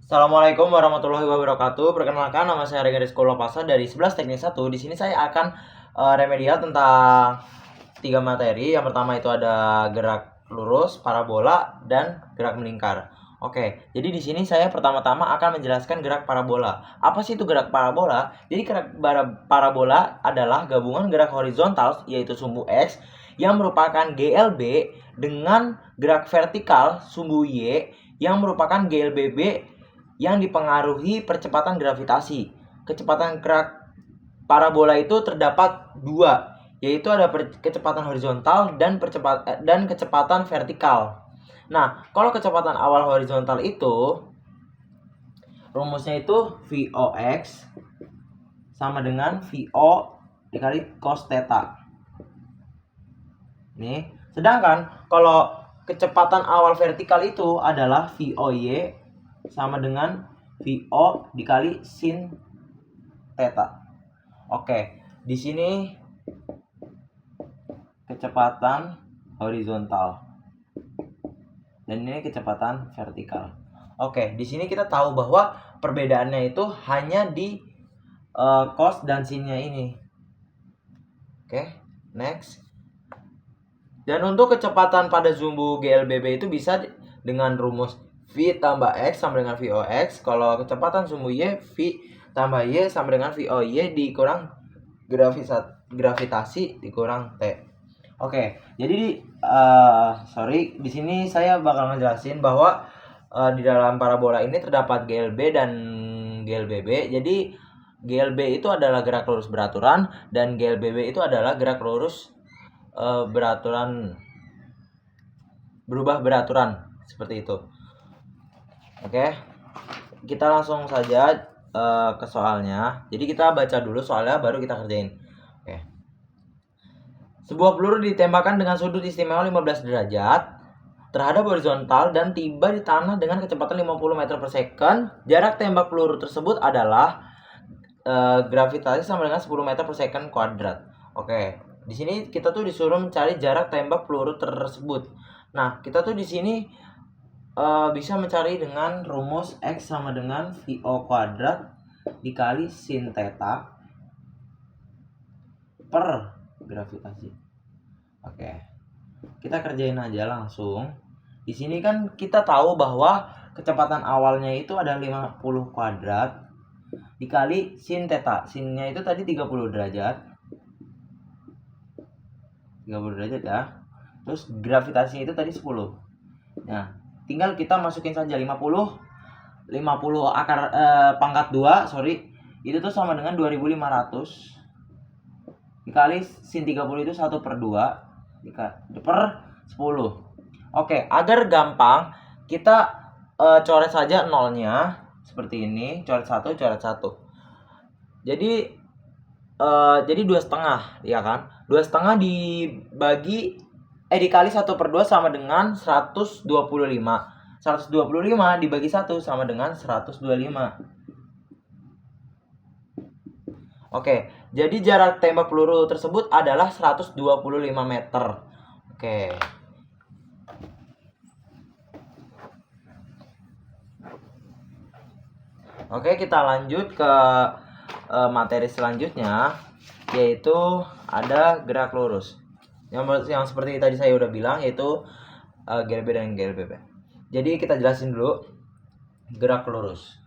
Assalamualaikum warahmatullahi wabarakatuh. Perkenalkan, nama saya Rega Rizko Lopasa dari 11 Teknik 1. Di sini saya akan remedial tentang 3 materi. Yang pertama itu ada gerak lurus, parabola, dan gerak melingkar. Oke, jadi di sini saya pertama-tama akan menjelaskan gerak parabola. Apa sih itu gerak parabola? Jadi gerak parabola adalah gabungan gerak horizontal, yaitu sumbu X, yang merupakan GLB dengan gerak vertikal, sumbu Y, yang merupakan GLBB yang dipengaruhi percepatan gravitasi. Kecepatan gerak parabola itu terdapat dua, yaitu ada kecepatan horizontal dan kecepatan vertikal. Nah, kalau kecepatan awal horizontal itu rumusnya itu Vox sama dengan Vo dikali cos theta. Nih, sedangkan kalau kecepatan awal vertikal itu adalah Voy sama dengan Vo dikali sin theta. Oke, di sini kecepatan horizontal dan ini kecepatan vertikal. Oke, di sini kita tahu bahwa perbedaannya itu hanya di cos dan sinnya ini. Oke, next. Dan untuk kecepatan pada sumbu GLBB itu bisa dengan rumus V tambah X sama dengan Vox. Kalau kecepatan sumbu Y, V tambah Y sama dengan Voy dikurang gravitasi dikurang T. Oke, jadi di sini saya bakal ngejelasin bahwa di dalam parabola ini terdapat GLB dan GLBB. Jadi GLB itu adalah gerak lurus beraturan dan GLBB itu adalah gerak lurus berubah beraturan seperti itu. Oke, kita langsung saja ke soalnya. Jadi kita baca dulu soalnya baru kita kerjain. Oke. Sebuah peluru ditembakkan dengan sudut istimewa 15 derajat terhadap horizontal dan tiba di tanah dengan kecepatan 50 meter per second. Jarak tembak peluru tersebut adalah gravitasi sama dengan 10 meter per second kuadrat. Oke, di sini kita tuh disuruh mencari jarak tembak peluru tersebut. Nah, kita tuh di sini bisa mencari dengan rumus X sama dengan Vo kuadrat dikali sin theta per gravitasi. Oke, kita kerjain aja langsung. Di sini kan kita tahu bahwa kecepatan awalnya itu ada 50 kuadrat dikali sin theta. Sinnya itu tadi 30 derajat. 30 derajat ya. Terus gravitasinya itu tadi 10. Nah, tinggal kita masukin saja 50 akar pangkat 2, itu tuh sama dengan 2500 dikali sin 30 itu 1/2 per 10. Oke, agar gampang kita coret saja nolnya seperti ini, coret 1, coret 1. Jadi 2,5 ya kan? 2,5 dikali 1/2 sama dengan 125. 125 dibagi 1 sama dengan 125. Oke, jadi jarak tembak peluru tersebut adalah 125 meter. Oke. Oke, kita lanjut ke materi selanjutnya, yaitu ada gerak lurus. Yang seperti tadi saya udah bilang, yaitu GLB dan GLBB. Jadi kita jelasin dulu gerak lurus.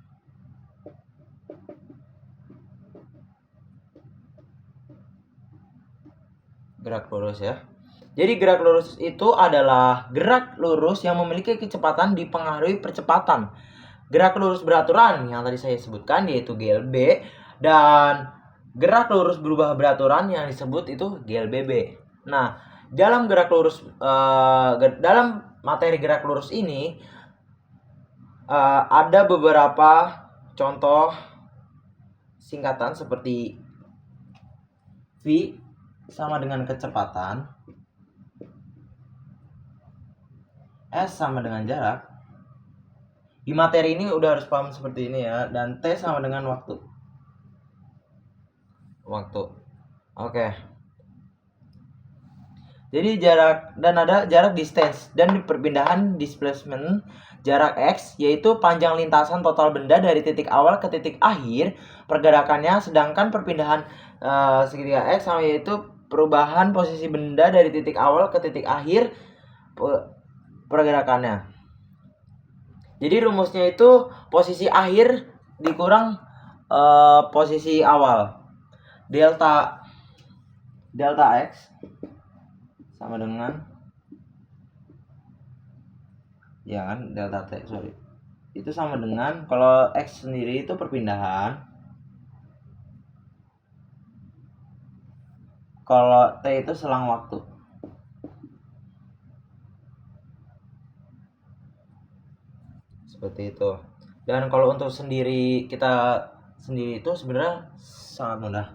Gerak lurus ya. Jadi gerak lurus itu adalah gerak lurus yang memiliki kecepatan dipengaruhi percepatan. Gerak lurus beraturan yang tadi saya sebutkan yaitu GLB, dan gerak lurus berubah beraturan yang disebut itu GLBB. Nah, dalam gerak lurus dalam materi gerak lurus ini ada beberapa contoh singkatan seperti V sama dengan kecepatan, S sama dengan jarak. Di materi ini udah harus paham seperti ini ya, dan T sama dengan waktu. Oke. Jadi ada jarak distance dan perpindahan displacement jarak x, yaitu panjang lintasan total benda dari titik awal ke titik akhir pergerakannya, sedangkan perpindahan segitiga x sama yaitu perubahan posisi benda dari titik awal ke titik akhir pergerakannya. Jadi rumusnya itu posisi akhir dikurang posisi awal. Delta x sama dengan delta t, itu sama dengan, kalau x sendiri itu perpindahan, kalau t itu selang waktu. Seperti itu. Dan kalau untuk kita sendiri itu sebenarnya sangat mudah.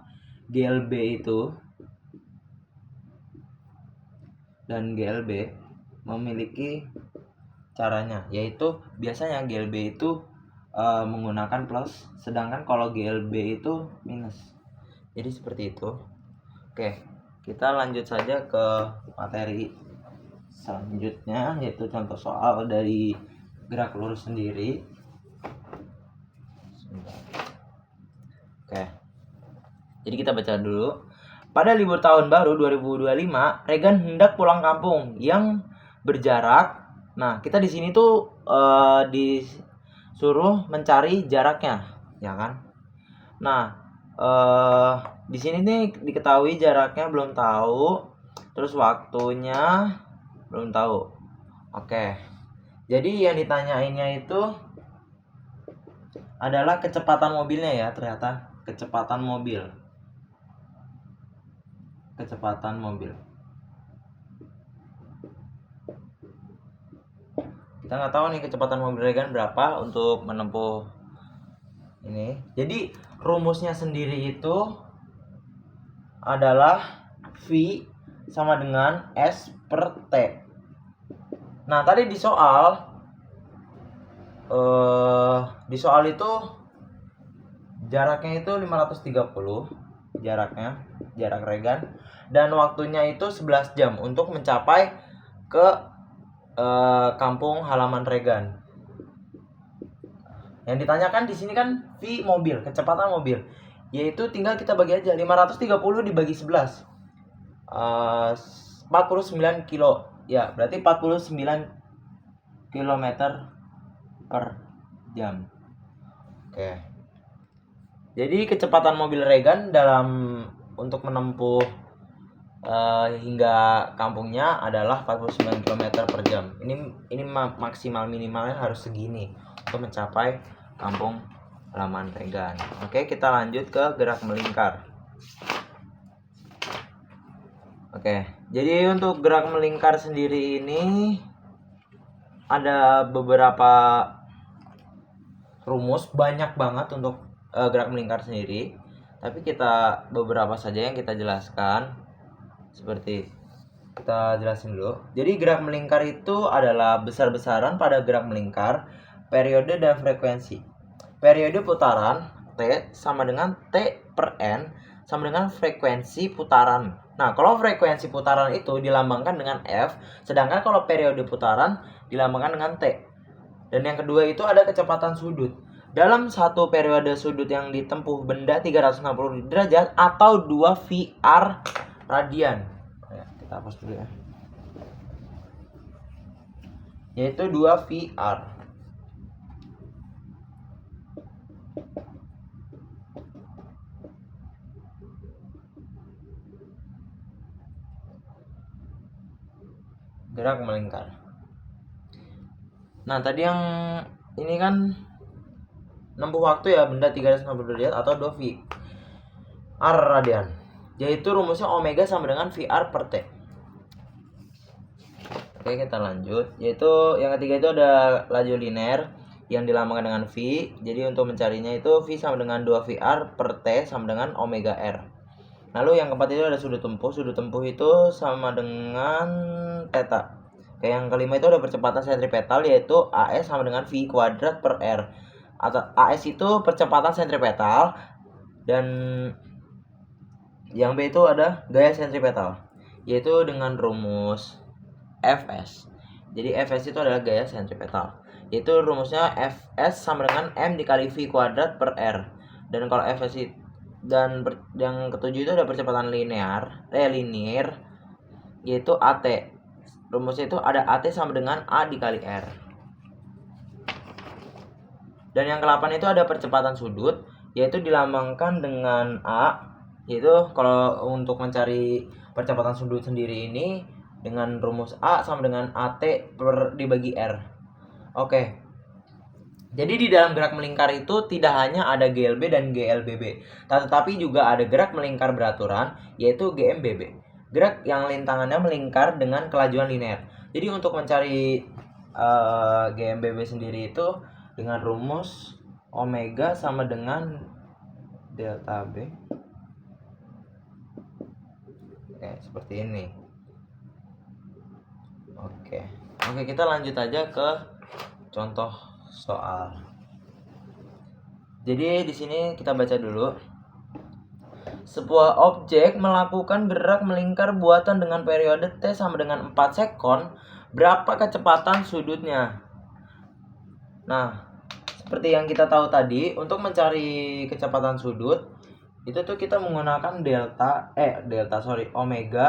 GLB itu dan GLB memiliki caranya, yaitu biasanya GLB itu menggunakan plus, sedangkan kalau GLB itu minus. Jadi seperti itu. Oke, kita lanjut saja ke materi selanjutnya, yaitu contoh soal dari gerak lurus sendiri. Oke, jadi kita baca dulu. Pada libur tahun baru 2025, Regan hendak pulang kampung yang berjarak. Nah, kita di sini tuh disuruh mencari jaraknya, ya kan? Nah, di sini nih diketahui jaraknya belum tahu, terus waktunya belum tahu. Oke. Jadi yang ditanyainnya itu adalah kecepatan mobilnya ya, ternyata kecepatan mobil. Kita nggak tahu nih kecepatan mobil Regan berapa untuk menempuh ini. Jadi rumusnya sendiri itu adalah V sama dengan S per T. Nah, tadi di soal itu jaraknya itu 530, jarak Regan, dan waktunya itu 11 jam untuk mencapai ke kampung halaman Regan. Yang ditanyakan di sini kan V mobil, kecepatan mobil, yaitu tinggal kita bagi aja 530 dibagi 11, 49 kilo, ya berarti 49 km per jam. Oke. Jadi kecepatan mobil Regan untuk menempuh hingga kampungnya adalah 49 km per jam. Ini maksimal minimalnya harus segini untuk mencapai kampung halaman Regan. Oke, kita lanjut ke gerak melingkar. Oke, jadi untuk gerak melingkar sendiri ini ada beberapa rumus, banyak banget untuk gerak melingkar sendiri, tapi kita beberapa saja yang kita jelaskan. Seperti kita jelasin dulu. Jadi gerak melingkar itu adalah besar-besaran pada gerak melingkar, periode dan frekuensi. Periode putaran T sama dengan T per N sama dengan frekuensi putaran. Nah, kalau frekuensi putaran itu dilambangkan dengan F, sedangkan kalau periode putaran dilambangkan dengan T. Dan yang kedua itu ada kecepatan sudut. Dalam satu periode sudut yang ditempuh benda 360 derajat atau 2 VR radian. Kita hapus dulu ya. Yaitu 2 VR. Gerak melingkar. Nah, tadi yang ini kan nempuh waktu ya, benda 360 derajat atau 2 VR radian. Yaitu rumusnya omega sama dengan VR per T. Oke, kita lanjut. Yaitu yang ketiga itu ada laju linear yang dilambangkan dengan V. Jadi untuk mencarinya itu V sama dengan 2 VR per T sama dengan omega R. Lalu yang keempat itu ada sudut tempuh. Sudut tempuh itu sama dengan theta. Oke, yang kelima itu ada percepatan sentripetal, yaitu AS sama dengan V kuadrat per R. Atau AS itu percepatan sentripetal, dan yang B itu ada gaya sentripetal. yaitu dengan rumus Fs. Jadi Fs itu adalah gaya sentripetal, yaitu rumusnya Fs sama dengan m dikali v kuadrat per r. Dan kalau Fs dan yang ketujuh itu ada percepatan linear, yaitu At. Rumusnya itu ada At sama dengan A dikali R. Dan yang ke-8 itu ada percepatan sudut, yaitu dilambangkan dengan A, yaitu kalau untuk mencari percepatan sudut sendiri ini dengan rumus A sama dengan At dibagi R. Oke. Jadi di dalam gerak melingkar itu tidak hanya ada GLB dan GLBB, tetapi juga ada gerak melingkar beraturan, yaitu GMBB. Gerak yang lintangannya melingkar dengan kelajuan linear. Jadi untuk mencari GMBB sendiri itu dengan rumus omega sama dengan delta B. Oke, seperti ini. Oke, kita lanjut aja ke contoh soal. Jadi di sini kita baca dulu. Sebuah objek melakukan gerak melingkar buatan dengan periode T sama dengan 4 sekon. Berapa kecepatan sudutnya? Nah, seperti yang kita tahu tadi, untuk mencari kecepatan sudut itu tuh kita menggunakan omega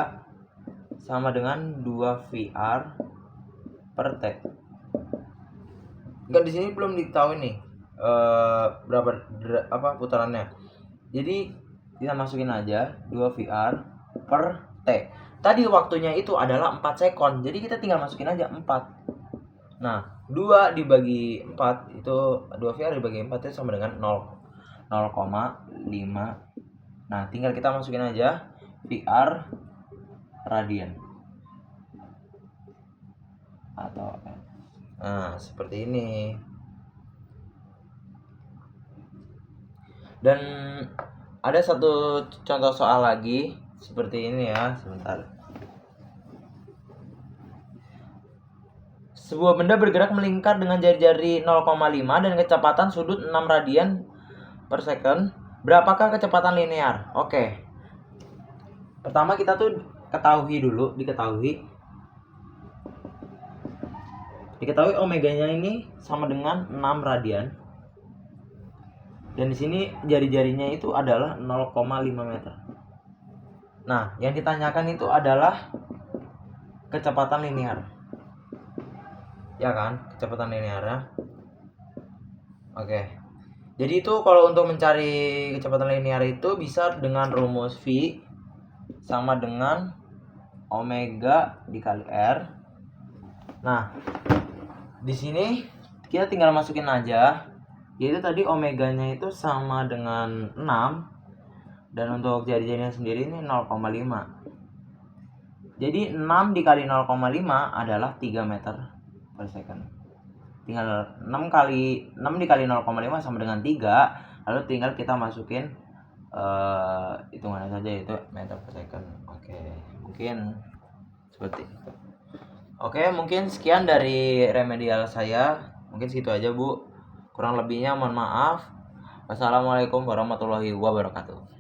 sama dengan 2VR per T. Enggak, di sini belum diketahui nih berapa putarannya. Jadi kita masukin aja 2VR per T. Tadi waktunya itu adalah 4 sekon. Jadi kita tinggal masukin aja 4. Nah, 2 dibagi 4 itu 2VR dibagi 4 itu sama dengan 0,5. Nah, tinggal kita masukin aja VR radian. Atau nah, seperti ini. Dan ada satu contoh soal lagi seperti ini ya, sebentar. Sebuah benda bergerak melingkar dengan jari-jari 0,5 dan kecepatan sudut 6 radian per second. Berapakah kecepatan linear? Oke. Pertama kita tuh diketahui omeganya ini sama dengan 6 radian. Dan di sini jari-jarinya itu adalah 0,5 meter. Nah, yang ditanyakan itu adalah kecepatan linear. Ya kan? Kecepatan linearnya. Oke. Jadi itu kalau untuk mencari kecepatan linear itu bisa dengan rumus V sama dengan omega dikali R. Nah, di sini kita tinggal masukin aja, yaitu tadi omeganya itu sama dengan 6 dan untuk jari-jarinya sendiri ini 0,5. Jadi 6 dikali 0,5 adalah 3 meter per second. Tinggal 6 dikali 0,5 sama dengan 3, lalu tinggal kita masukin hitungannya saja, yaitu meter per second. Oke, mungkin seperti itu. Oke, mungkin sekian dari remedial saya. Mungkin segitu aja, Bu. Kurang lebihnya mohon maaf. Wassalamualaikum warahmatullahi wabarakatuh.